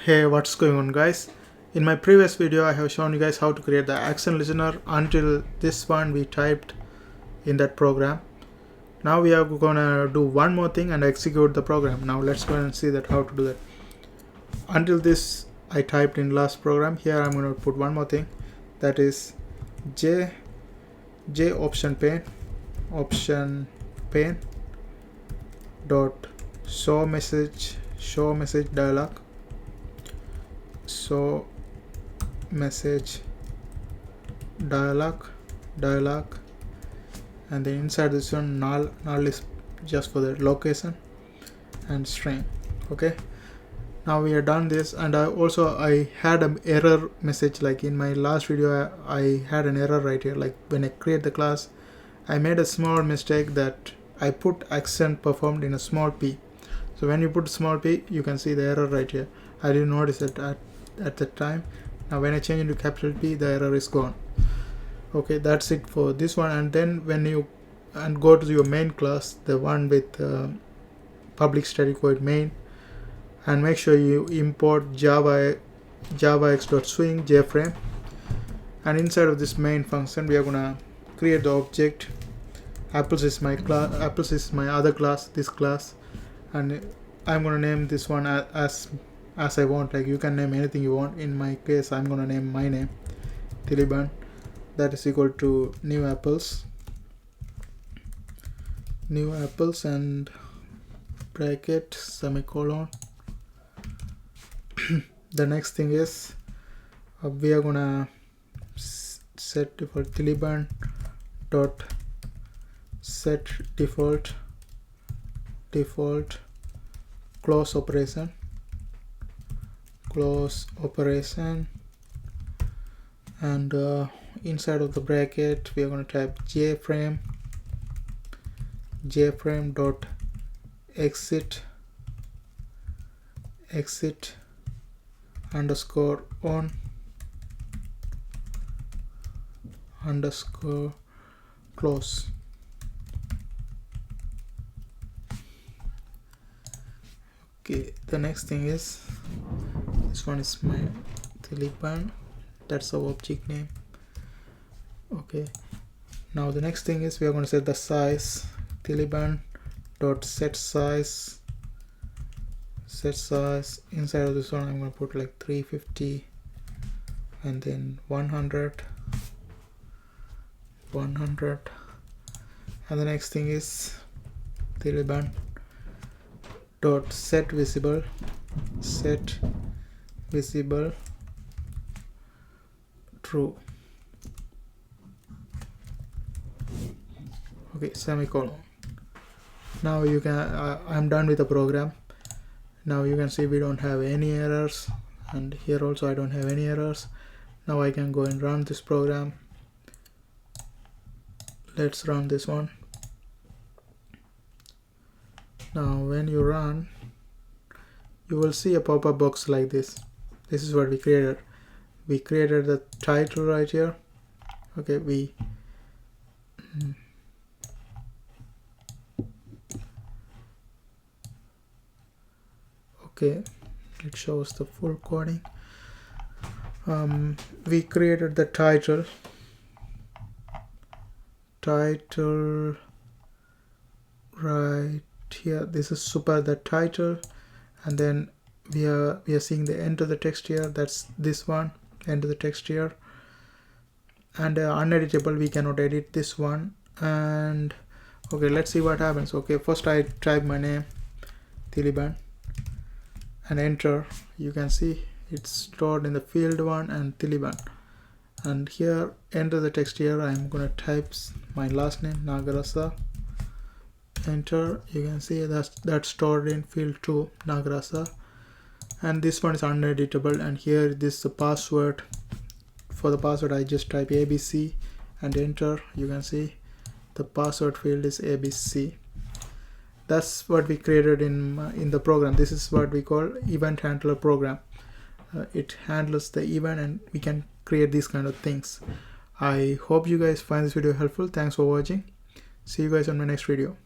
Hey, what's going on, guys? In my previous video I have shown you guys how to create the action listener. Until this one we typed in that program. Now we are gonna do one more thing and execute the program. Now let's go and see that how to do that. Until this I typed in last program. Here I'm gonna put one more thing, that is j option pane dot show message dialog, so message dialog, and then inside this one null is just for the location and string. Okay, now we are done this. And I had an error message, like in my last video I had an error right here. Like when I create the class I made a small mistake that I put accent performed in a small p. So when you put small p you can see the error right here. I didn't notice it at the time. Now when I change into capital P the error is gone. Okay, that's it for this one. And then when you go to your main class, the one with public static void main, and make sure you import java x.swing jframe, and inside of this main function we are gonna create the object. Apples is my class, apples is my other class, this class, and I'm gonna name this one as I want. Like you can name anything you want. In my case I'm gonna name my name Tiliban. That is equal to new apples and bracket semicolon. The next thing is we are gonna set default Taliban dot set default close operation, and inside of the bracket we are going to type jframe dot exit underscore on underscore close. Okay, the next thing is this one is my Taliban. That's our object name. Okay, now the next thing is we are going to set the size. Taliban dot set size. Inside of this one I'm going to put like 350 and then 100. And the next thing is Taliban dot set visible true. Okay, semicolon. Now you can I'm done with the program. Now you can see we don't have any errors, and here also I don't have any errors. Now I can go and run this program. Let's run this one. Now when you run you will see a pop-up box like this. This is what we created. We created the title right here. Okay, okay, it shows the full coding. We created the title right here. This is super the title, and then we are seeing the enter the text here. That's this one, enter the text here. And uneditable, we cannot edit this one. And okay, let's see what happens. Okay, first I type my name Taliban and enter. You can see it's stored in the field 1 and Taliban. And here enter the text here. I'm gonna type my last name Nagarasa. Enter. You can see that's stored in field 2 Nagarasa, and this one is uneditable. And here this is the password. For the password I just type ABC and enter. You can see the password field is ABC. That's what we created in the program. This is what we call event handler program. It handles the event and we can create these kind of things. I hope you guys find this video helpful. Thanks for watching. See you guys on my next video.